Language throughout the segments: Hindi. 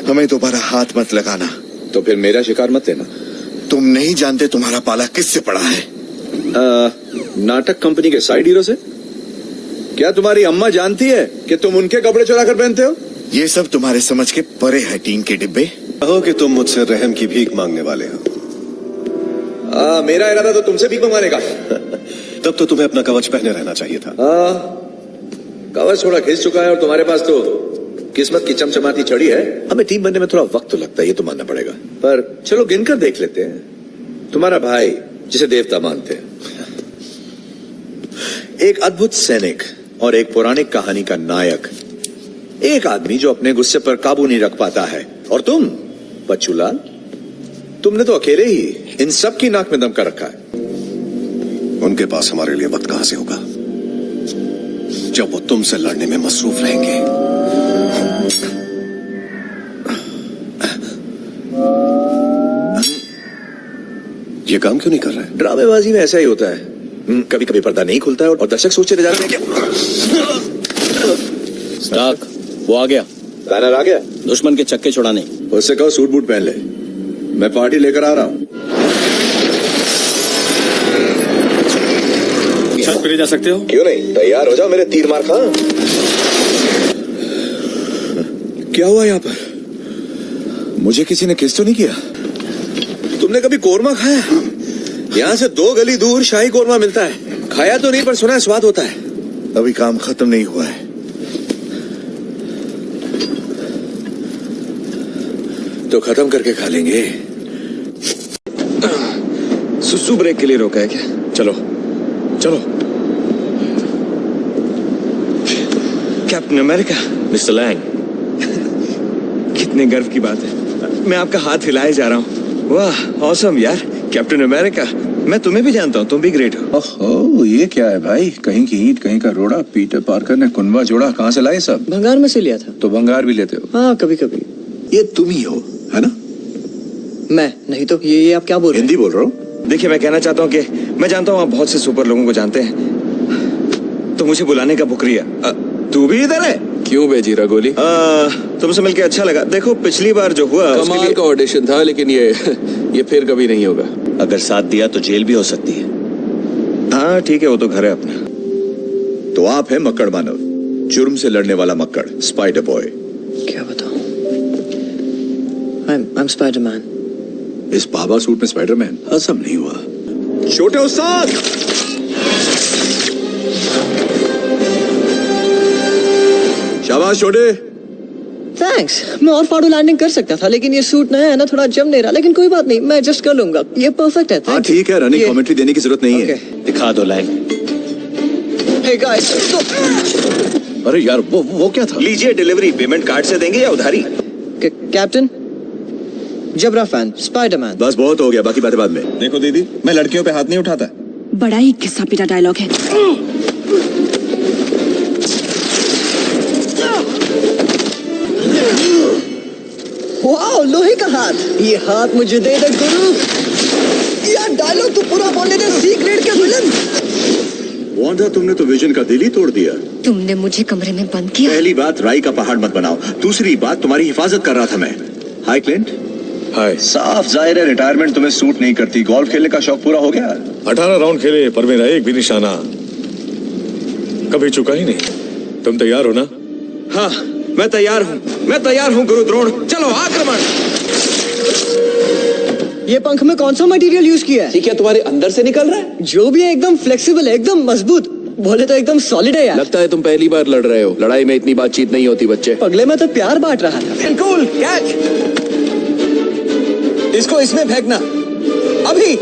हमें दोबारा हाथ मत लगाना। तो फिर मेरा शिकार मत लेना। तुम नहीं जानते तुम्हारा पाला किससे पड़ा है। नाटक कंपनी के साइड हीरो से। क्या तुम्हारी अम्मा जानती है कि तुम उनके कपड़े चुरा कर पहनते हो? ये सब तुम्हारे समझ के परे है टीन के डिब्बे। कहो कि तुम मुझसे रहम की भीख मांगने वाले हो। मेरा इरादा तो तुमसे भीख मंगवाने का। तब तो तुम्हें अपना कवच पहने रहना चाहिए था। कवच थोड़ा खिंच चुका है और तुम्हारे पास तो किस्मत की चमचमाती छड़ी है। हमें टीम बनने में थोड़ा वक्त तो लगता है, ये तो मानना पड़ेगा। पर चलो गिनकर देख लेते हैं। तुम्हारा भाई जिसे देवता मानते हैं, एक अद्भुत सैनिक और एक पौराणिक कहानी का नायक, एक आदमी जो अपने गुस्से पर काबू नहीं रख पाता है, और तुम बच्चूलाल, तुमने तो अकेले ही इन सब की नाक में दम कर रखा है। उनके पास हमारे लिए वक्त कहां से होगा जब वो तुमसे लड़ने में मसरूफ रहेंगे। ये काम क्यों नहीं कर रहा है? ड्रामेबाजी में ऐसा ही होता है, कभी कभी पर्दा नहीं खुलता है और दर्शक सोचते रह जाते हैं कि स्टार्क, वो आ गया। बैनर आ गया। दुश्मन के चक्के छुड़ाने। उससे कहो सूट बूट पहन ले, मैं पार्टी लेकर आ रहा हूं। छत पे ले जा सकते हो? क्यों नहीं, तैयार हो जाओ, मेरे तीर मार खा। क्या हुआ यहाँ पर? मुझे किसी ने किस तो नहीं किया? तुमने कभी कोरमा खाया? यहाँ से 2 गली दूर शाही कोरमा मिलता है। खाया तो नहीं, पर सुना है स्वाद होता है। अभी काम खत्म नहीं हुआ है। तो खत्म करके खा लेंगे। सुसु ब्रेक के लिए रोका है क्या? चलो चलो। Captain America. मिस्टर लैंग, कितने गर्व की बात है, मैं आपका हाथ हिलाए जा रहा हूँ। वाह, ऑसम यार। कैप्टन अमेरिका, मैं तुम्हें भी जानता हूँ, तुम भी ग्रेट हो। ओहो, ये क्या है भाई? कहीं की ईंट कहीं का रोड़ा। पीटर पार्कर ने कुनबा जोड़ा। कहाँ से लाए सब? भंगार में से लिया था। तो भंगार भी लेते हो? हाँ, कभी कभी। ये तुम ही हो, है ना? मैं नहीं तो ये आप क्या बोल रहे हैं? हिंदी बोल रहा हूँ। देखिए, मैं कहना चाहता हूँ कि मैं जानता हूँ आप बहुत से सुपर लोगों को जानते हैं, तो मुझे बुलाने का शुक्रिया। तू भी इधर है? क्यों भेजी रंगोली? तुमसे मिलकर अच्छा लगा। देखो, पिछली बार जो हुआ कमाल का ऑडिशन था, लेकिन ये फिर कभी नहीं होगा। अगर साथ दिया तो जेल भी हो सकती है। हाँ ठीक है, वो तो घर है अपना। तो आप हैं मक्कड़ मानव, जुर्म से लड़ने वाला मक्कड़, स्पाइडर बॉय। क्या बताऊं? I'm Spider-Man। इस बाबा सूट में स्पाइडरमैन? असम नहीं हुआ। छोटे उस्ताद, शाबाश छोटे। थैंक्स। मैं और फाड़ू लैंडिंग कर सकता था, लेकिन ये सूट नया है ना, थोड़ा जम नहीं रहा, लेकिन कोई बात नहीं, मैं एडजस्ट कर लूंगा। ये परफेक्ट है। हाँ ठीक है, रनिंग कमेंट्री देने की जरूरत नहीं है। दिखा दो लैंग। Hey guys, अरे यार, वो क्या था? लीजिए डिलीवरी। पेमेंट कार्ड से देंगे या उधारी? कैप्टन जबरा फैन, स्पाइडरमैन। बस बहुत हो गया, बाकी बातें बाद में। देखो दीदी, मैं लड़कियों पे हाथ नहीं उठाता। बड़ा ही घिसा पिटा डायलॉग है। वाह, लोहे का हाथ। ये हाथ मुझे दे दे गुरु। यार डायलॉग तो पूरा बोलने दे। सी ग्रेड के विलन। वांडा, तुमने तो विजन का दिल ही तोड़ दिया। तुमने मुझे कमरे में बंद किया। पहली बात, राई का पहाड़ मत बनाओ। दूसरी बात, तुम्हारी हिफाजत कर रहा था मैं। हाय क्लिंट। हाय। साफ जाहिर है रिटायरमेंट तुम्हें सूट नहीं करती। गोल्फ खेलने का शौक पूरा हो गया? 18 राउंड खेले, पर मेरा एक भी निशाना कभी चुका ही नहीं। तुम तैयार हो ना? हाँ, मैं तैयार हूँ। मैं तैयार हूँ गुरु द्रोण। चलो आक्रमण। ये पंख में कौन सा मटेरियल यूज किया है? क्या तुम्हारे अंदर से निकल रहा है? जो भी है एकदम फ्लेक्सिबल है, एकदम मजबूत। बोले तो एकदम सॉलिड है यार। लगता है तुम पहली बार लड़ रहे हो। लड़ाई में इतनी बातचीत नहीं होती बच्चे। पगले में तो प्यार बांट रहा था। बिल्कुल। कैच। इसको इसमें फेंकना अभी।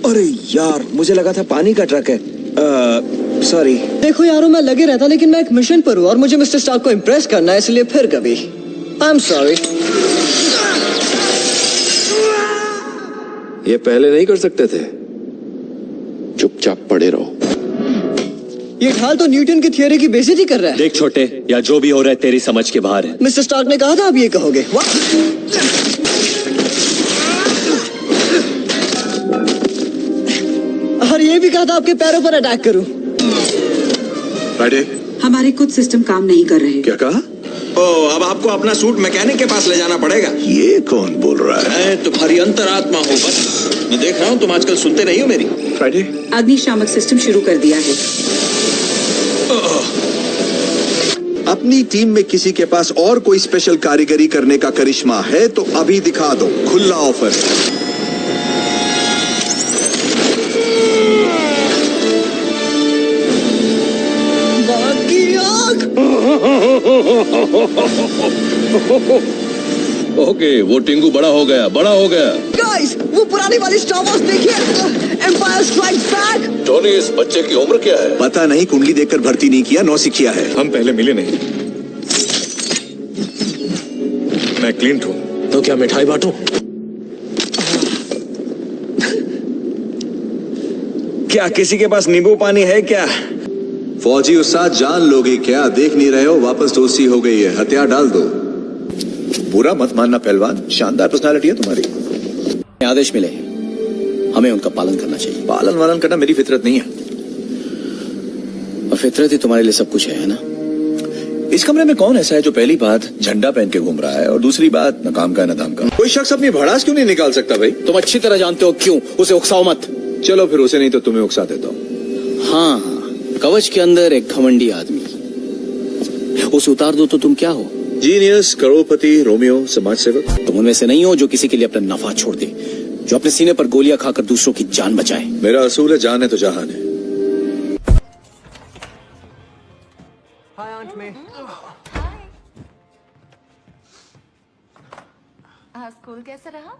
अरे यार, मुझे लगा था पानी का ट्रक है। सॉरी। देखो यारो, मैं लगे रहता, लेकिन मैं एक मिशन पर हूँ और मुझे मिस्टर स्टार्क को इम्प्रेस करना है, इसलिए फिर कभी। I am sorry. ये पहले नहीं कर सकते थे? चुपचाप पड़े रहो। ये ढाल तो न्यूटन की थियरी की बेइज्जती कर रहा है। देख छोटे, या जो भी हो रहा है तेरी समझ के बाहर है। मिस्टर स्टार्क ने कहा था आप ये कहोगे। और ये भी कहा था आपके पैरों पर अटैक करूं। फ्राइडे, हमारे कुछ सिस्टम काम नहीं कर रहे। क्या कहा? ओ, अब आपको अपना सूट मैकेनिक के पास ले जाना पड़ेगा। ये कौन बोल रहा है? मैं तुम्हारी अंतरात्मा हूँ बस। मैं देख रहा हूँ तुम आजकल सुनते नहीं हो मेरी। फ्राइडे, अग्निशामक सिस्टम शुरू कर दिया है। अपनी टीम में किसी के पास और कोई स्पेशल कारीगरी करने का करिश्मा है तो अभी दिखा दो। खुला ऑफर। बाकी आग। ओके, वो टिंगू बड़ा हो गया, बड़ा हो गया। गाइस, वो पुरानी वाली स्टार वॉर्स देखिए, एम्पायर स्ट्राइक्स बैक। टोनी, इस बच्चे की उम्र क्या है? पता नहीं, कुंडली देखकर भर्ती नहीं किया, नौसिखिया है। हम पहले मिले नहीं। मैं क्लिंट हूँ। तो क्या मिठाई बांटूं? क्या किसी के पास नींबू पानी है क्या? फौजी उस्ताद, जान लोगे क्या? देख नहीं रहे हो, वापस दोस्ती हो गई है, हथियार डाल दो। बुरा मत मानना पहलवान, शानदार पर्सनालिटी है तुम्हारी। आदेश मिले, हमें उनका पालन करना चाहिए। पालन वालन करना मेरी फितरत नहीं है। और फितरत ही तुम्हारे लिए सब कुछ है ना? इस कमरे में कौन ऐसा है जो पहली बात झंडा पहन के घूम रहा है और दूसरी बात न काम का न दाम का? कोई शख्स अपनी भड़ास क्यों नहीं निकाल सकता भाई? तुम अच्छी तरह जानते हो क्यों। उसे उकसाओ मत। चलो फिर उसे नहीं तो तुम्हें उकसा देता हूँ। हाँ, कवच के अंदर एक घमंडी आदमी, उसे उतार दो तो तुम क्या हो? जीनियस, करोड़पति, रोमियो, समाज सेवक। तुम उनमें से नहीं हो जो किसी के लिए अपना नफा छोड़ दे, जो अपने सीने पर गोलियां खाकर दूसरों की जान बचाए। मेरा असूल है, जान है तो जहान है। हाय आंट में। स्कूल कैसा रहा?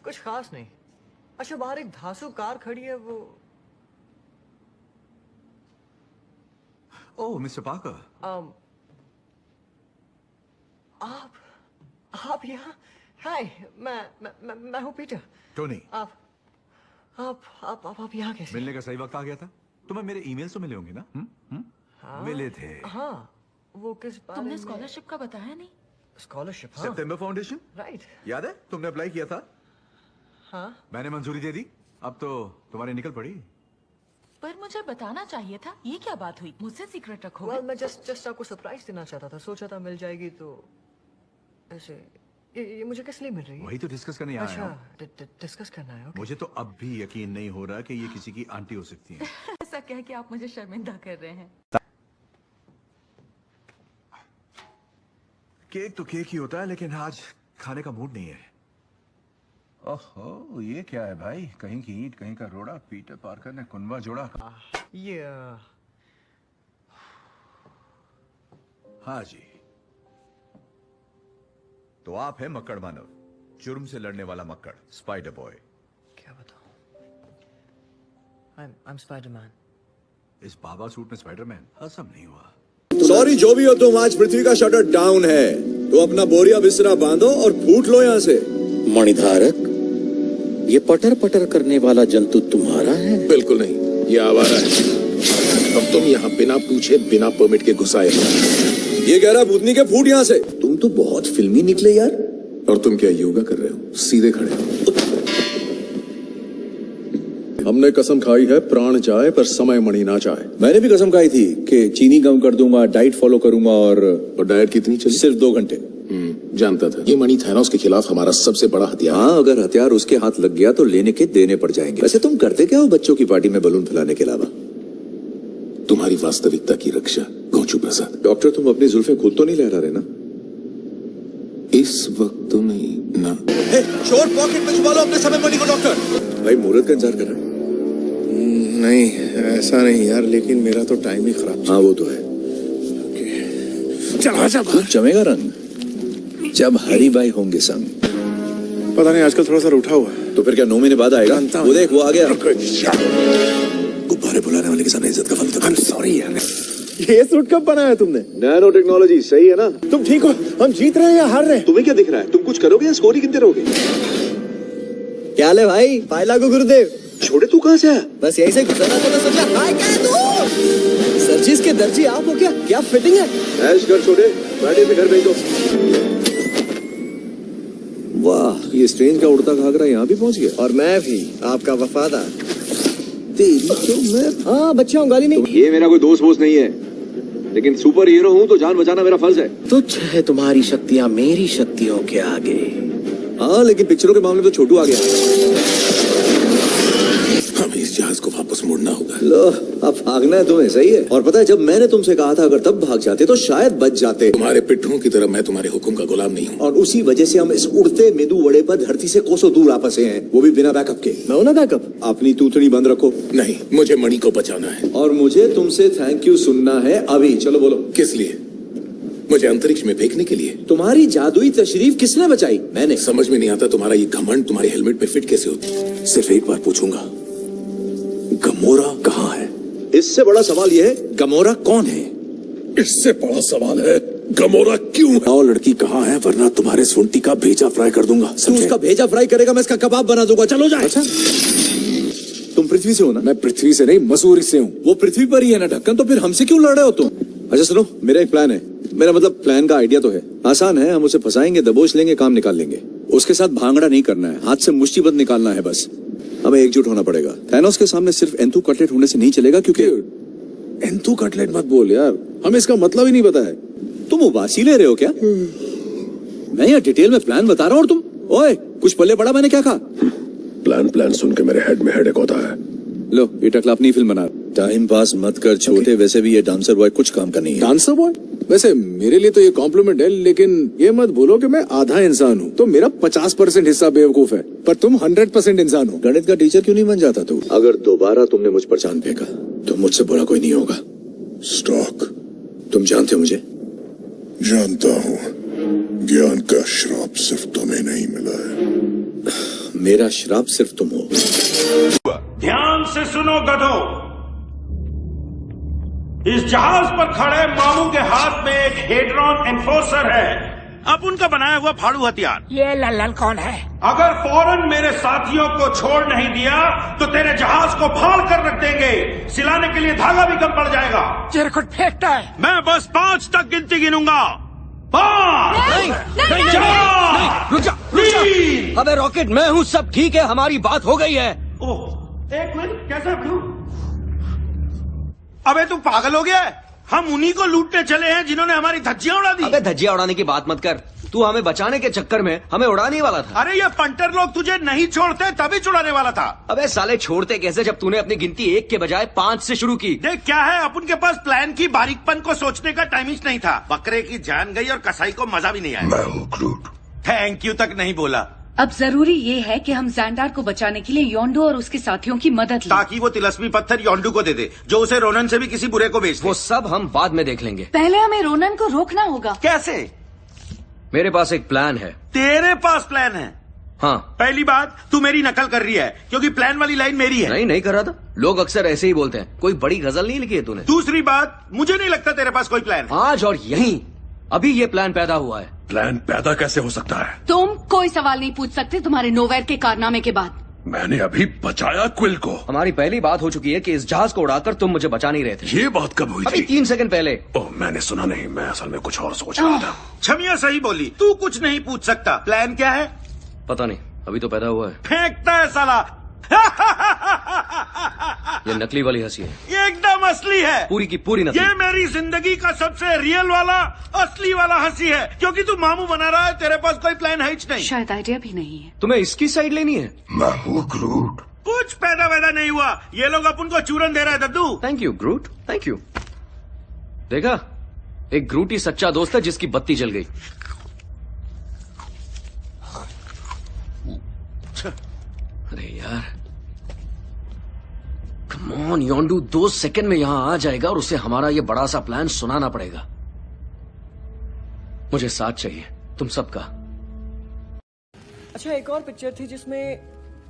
कुछ खास नहीं। अच्छा, बाहर एक धांसू कार खड़ी है, वो। ओह, मिस्टर पार्कर। आप यहाँ? हाय, मैं हूँ पीटर। टोनी, आप यहाँ कैसे? मिलने का सही वक्त आ गया था। तुम्हें मेरे ईमेल से मिले होंगे ना? हाँ, मिले थे। हाँ, वो किस बारे तुमने में? स्कॉलरशिप का बताया नहीं। स्कॉलरशिप? हाँ, सितंबर फाउंडेशन, राइट। याद है? तुमने अप्लाई किया था, हाँ, मैंने मंजूरी दे दी। अब तो तुम्हारी निकल पड़ी। पर मुझे बताना चाहिए था। ये क्या बात हुई? मुझसे सीक्रेट रखोगे? well, मैं जस्ट आपको सरप्राइज देना चाहता था। सोचा था मिल जाएगी तो ऐसे। ये मुझे किस लिए मिल रही है? वही तो डिस्कस करने आया अच्छा, हूं। डिस्कस करना है। okay। मुझे तो अब भी यकीन नहीं हो रहा कि ये किसी की आंटी हो सकती है। ऐसा कह के आप मुझे शर्मिंदा कर रहे हैं। केक तो केक ही होता है, लेकिन आज खाने का मूड नहीं है। ओहो, ये क्या है भाई? कहीं की ईंट कहीं का रोड़ा। पीटर पार्कर ने कुनवा जोड़ा। ये हाँ जी, तो आप है मक्कड़ मानव, जुर्म से लड़ने वाला मक्कड़, स्पाइडर बॉय। क्या बताऊं? I'm Spiderman. इस बाबा सूट में स्पाइडरमैन हसम नहीं हुआ। सॉरी जो भी हो तुम, आज पृथ्वी का शटर डाउन है, तो अपना बोरिया बिस्तरा बांधो और फूट लो यहाँ से। मणिधारक, ये पटर पटर करने वाला जंतु तुम्हारा है? बिल्कुल नहीं, ये आवारा है। अब तुम यहाँ बिना पूछे बिना परमिट के घुसाए। ये कह रहा भूतनी के फूट यहाँ से। तुम तो बहुत फिल्मी निकले यार। और तुम क्या योगा कर रहे हो? सीधे खड़े हो। हमने कसम खाई है, प्राण जाए पर समय मणि ना जाए। मैंने भी कसम खाई थी कि चीनी कम कर दूंगा, डाइट फॉलो करूंगा। और डाइट कितनी चली? सिर्फ 2 घंटे। जानता था। ये मणि थैनोस के खिलाफ हमारा सबसे बड़ा हथियार। हाँ, अगर हथियार उसके हाथ लग गया तो लेने के देने पड़ जाएंगे। वैसे तुम करते क्या हो बच्चों की पार्टी में बलून फैलाने के अलावा? तुम्हारी वास्तविकता की रक्षा। गौचू प्रसाद। डॉक्टर, तुम अपनी जुल्फें खुद तो नहीं लहरा रहे ना? इस वक्त तो नहीं ना। चोर पॉकेट में छुपा लो अपने समय मणि को। डॉक्टर भाई मुहूर्त का इंतजार कर रहा है। नहीं, ऐसा नहीं यार, लेकिन मेरा तो टाइम ही खराब। हाँ वो तो है। चल जमेगा रंग जब हरी भाई होंगे संग। पता नहीं, आजकल थोड़ा सा रूठा हुआ है। तो फिर क्या 9 महीने बाद आएगा? वो देख, वो आ गया। गुब्बारे बुलाने वाले के सामने इज्जत का फल तो। सॉरी यार। ये सूट कब बनाया तुमने? Nano technology. सही है ना? तुम ठीक हो? हम जीत रहे हैं या हार रहे हैं? तुम्हें क्या दिख रहा है? तुम कुछ करोगे या स्कोर ही गिनते रहोगे? क्या ले भाई? पाए लागू गुरुदेव। छोड़े, तू कहाँ से आया? बस यही से गुजरना था, सोचा हाय क्या है तू? सर्जिस के दर्जी आप हो क्या? क्या फिटिंग है? ऐश कर छोड़े, बैठे से घर भेज दो। वाह, ये स्ट्रेंज का उड़ता घाघरा यहाँ भी पहुँच गया। और मैं भी आपका वफादार। तेरी तो मैं। हाँ, बच्चा हूँ, गाली नहीं। ये मेरा कोई दोस्त वोस्त नहीं है। लेकिन सुपर हीरो हूँ तो जान बचाना मेरा फर्ज है। तुच्छ है तुम्हारी शक्तियां मेरी शक्तियों के आगे। हाँ, लेकिन पिक्चरों के मामले में तो छोटू आ गया। हमें इस जहाज को वापस मुड़ना होगा। लो, अब भागना है तुम्हें, सही है। और पता है, जब मैंने तुमसे कहा था अगर तब भाग जाते तो शायद बच जाते। तुम्हारे पिट्ठों की तरह मैं तुम्हारे हुक्म का गुलाम नहीं हूँ। और उसी वजह से हम इस उड़ते मेदू वड़े पर धरती से कोसों दूर आ फंसे हैं, वो भी बिना बैकअप के। मैं हूं ना बैकअप। अपनी तूतड़ी बंद रखो। नहीं, मुझे मणि को बचाना है। और मुझे तुमसे थैंक यू सुनना है अभी। चलो बोलो। किस लिए? मुझे अंतरिक्ष में फेंकने के लिए। तुम्हारी जादुई तशरीफ किसने बचाई? मैंने। समझ में नहीं आता तुम्हारा ये घमंड तुम्हारे हेलमेट पे फिट कैसे होती। सिर्फ एक बार पूछूंगा, गमोरा कहाँ है? इससे बड़ा सवाल यह है, गमोरा कौन है? इससे बड़ा सवाल है, गमोरा क्यों है? और लड़की कहाँ है, वरना तुम्हारे सुंटी का भेजा फ्राई कर दूंगा। तू उसका भेजा फ्राई करेगा, मैं इसका कबाब बना दूंगा। चलो जाए। अच्छा, तुम पृथ्वी से हो ना? मैं पृथ्वी से नहीं, मसूरी से हूँ। वो पृथ्वी पर ही है ना ढक्कन, तो फिर हमसे क्यों लड़ रहे हो तुम? अच्छा सुनो, मेरा एक प्लान है। मेरा मतलब प्लान का आइडिया तो है, आसान है। हम उसे फंसाएंगे, दबोच लेंगे, काम निकाल लेंगे। उसके साथ भांगड़ा नहीं करना है, हाथ से मुष्टिबंद निकालना है बस। हमें एकजुट होना पड़ेगा। थैनोस के सामने सिर्फ एंथू कटलेट होने से नहीं चलेगा, क्योंकि एंथू कटलेट मत बोल यार, हमें इसका मतलब ही नहीं पता है। तुम उबासी ले रहे हो क्या? मैं यहाँ डिटेल में प्लान बता रहा हूँ और तुम, ओए कुछ पल्ले पड़ा, मैंने क्या कहा? प्लान सुन के मेरे हेड में हेडेक होता है। लो, ये टकला अपनी फिल्म बना। टाइम पास मत कर छोटे, वैसे भी ये डांसर बॉय कुछ काम का नहीं है। Dancer boy? वैसे मेरे लिए तो ये कॉम्प्लीमेंट है, लेकिन ये मत बोलो कि मैं आधा इंसान हूँ। तो मेरा 50% हिस्सा बेवकूफ है, पर तुम 100% इंसान हो। गणित का टीचर क्यों नहीं बन जाता तू? अगर दोबारा तुमने मुझ पर चांद फेंका तो मुझसे बुरा कोई नहीं होगा। स्टॉक, तुम जानते हो मुझे? जानता हूँ। ज्ञान का श्राप सिर्फ तुम्हें नहीं मिला है। मेरा श्राप सिर्फ तुम हो। ध्यान से सुनो गधो, इस जहाज पर खड़े मामू के हाथ में एक हेड्रॉन एनफोर्सर है, अब उनका बनाया हुआ फाड़ू हथियार। ये लल्लन कौन है? अगर फौरन मेरे साथियों को छोड़ नहीं दिया तो तेरे जहाज को फाड़ कर रख देंगे। सिलाने के लिए धागा भी कम पड़ जाएगा। चिरकुट फेंकता है। मैं बस 5 तक गिनती गिनूंगा। 5, नहीं, नहीं, नहीं, 4, रुक जा, 3। अबे रॉकेट, मैं हूँ, सब ठीक है, हमारी बात हो गई है। ओह, एक मिनट, कैसे भूलूं? अबे तू पागल हो गया है? हम उन्हीं को लूटने चले हैं जिन्होंने हमारी धज्जियां उड़ा दी। अबे धज्जियां उड़ाने की बात मत कर, तू हमें बचाने के चक्कर में हमें उड़ाने वाला था। अरे ये पंटर लोग तुझे नहीं छोड़ते तभी छुड़ाने वाला था। अबे साले छोड़ते कैसे जब तूने अपनी गिनती 1 के बजाय 5 से शुरू की। देख क्या है, अपन के पास प्लान की बारीकपन को सोचने का टाइम ही नहीं था। बकरे की जान गई और कसाई को मजा भी नहीं आया। मैं हूँ ग्रूट। थैंक यू तक नहीं बोला। अब जरूरी ये है कि हम ज़ैंडार को बचाने के लिए योंडो और उसके साथियों की मदद लें। ताकि वो तिलस्मी पत्थर योंडू को दे दे, जो उसे रोनन से भी किसी बुरे को बेच दे। वो सब हम बाद में देख लेंगे। पहले हमें रोनन को रोकना होगा। कैसे? मेरे पास एक प्लान है। तेरे पास प्लान है? हाँ। पहली बात, तू मेरी नकल कर रही है, क्योंकि प्लान वाली लाइन मेरी है। नहीं कर रहा था, लोग अक्सर ऐसे ही बोलते हैं। कोई बड़ी गजल नहीं लिखी है तूने। दूसरी बात, मुझे नहीं लगता तेरे पास कोई प्लान है। आज और यहीं अभी ये प्लान पैदा हुआ है। प्लान पैदा कैसे हो सकता है? तुम कोई सवाल नहीं पूछ सकते तुम्हारे नोवेयर के कारनामे के बाद। मैंने अभी बचाया क्विल को। हमारी पहली बात हो चुकी है कि इस जहाज को उड़ाकर तुम मुझे बचा नहीं रहे थे। ये बात कब हुई अभी थी? 3 सेकंड पहले। ओह, मैंने सुना नहीं, मैं असल में कुछ और सोच रहा था। छमिया सही बोली, तू कुछ नहीं पूछ सकता। प्लान क्या है? पता नहीं, अभी तो पैदा हुआ है। फेंकता है साला। ये नकली वाली हंसी है। ये एकदम असली है, पूरी की पूरी नकली। ये मेरी जिंदगी का सबसे रियल वाला असली वाला हंसी है, क्योंकि तू मामू बना रहा है, तेरे पास कोई प्लान है ही नहीं। शायद आइडिया भी नहीं है। तुम्हें इसकी साइड लेनी है? मैं हूँ ग्रूट। कुछ पैदा वैदा नहीं हुआ, ये लोग अपन को चूरन दे रहा है दद्दू। Thank you Groot, thank you. देखा, एक ग्रूट ही सच्चा दोस्त है जिसकी बत्ती जल गई। अरे यार, कम ऑन योंडू, 2 सेकंड में यहां आ जाएगा और उसे हमारा ये बड़ा सा प्लान सुनाना पड़ेगा। मुझे साथ चाहिए, तुम सबका। अच्छा, एक और पिक्चर थी जिसमें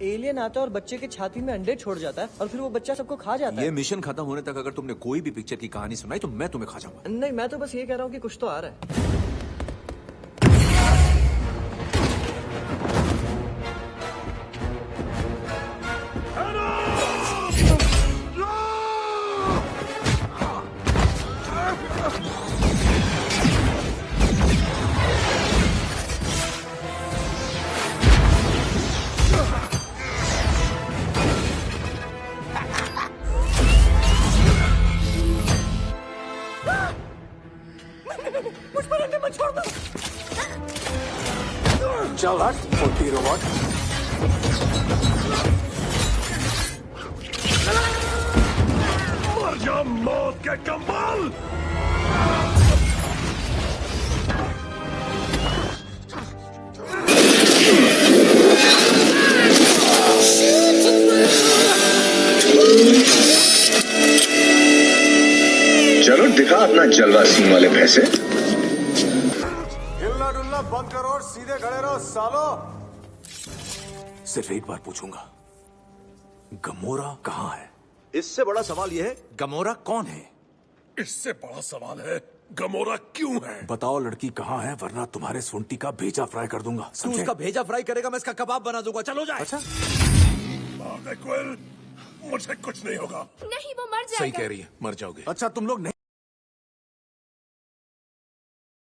एलियन आता है और बच्चे के छाती में अंडे छोड़ जाता है और फिर वो बच्चा सबको खा जाता है। ये मिशन खत्म होने तक अगर तुमने कोई भी पिक्चर की कहानी सुनाई तो मैं तुम्हें खा जाऊंगा। नहीं, मैं तो बस ये कह रहा हूँ कि कुछ तो आ रहा है। नहीं, मुझ पर अंडे मत छोड़ दो। चल हट मोटी रोबोट। मर जा मौत के कमाल। चलो दिखा अपना जलवा सीन वाले भैंसे। हिलना डुलना बंद करो और सीधे खड़े रहो सालो। सिर्फ एक बार पूछूंगा, गमोरा कहाँ है? इससे बड़ा सवाल यह है गमोरा कौन है? इससे बड़ा सवाल है गमोरा क्यों है? बताओ लड़की कहाँ है, वरना तुम्हारे सुंटी का भेजा फ्राई कर दूंगा। तू उसका भेजा फ्राई करेगा, मैं इसका कबाब बना दूंगा। चलो जाए। अच्छा मुझे कुछ नहीं होगा। नहीं, वो मर जाएगा। सही कह रही है, मर जाओगे। अच्छा तुम लोग नहीं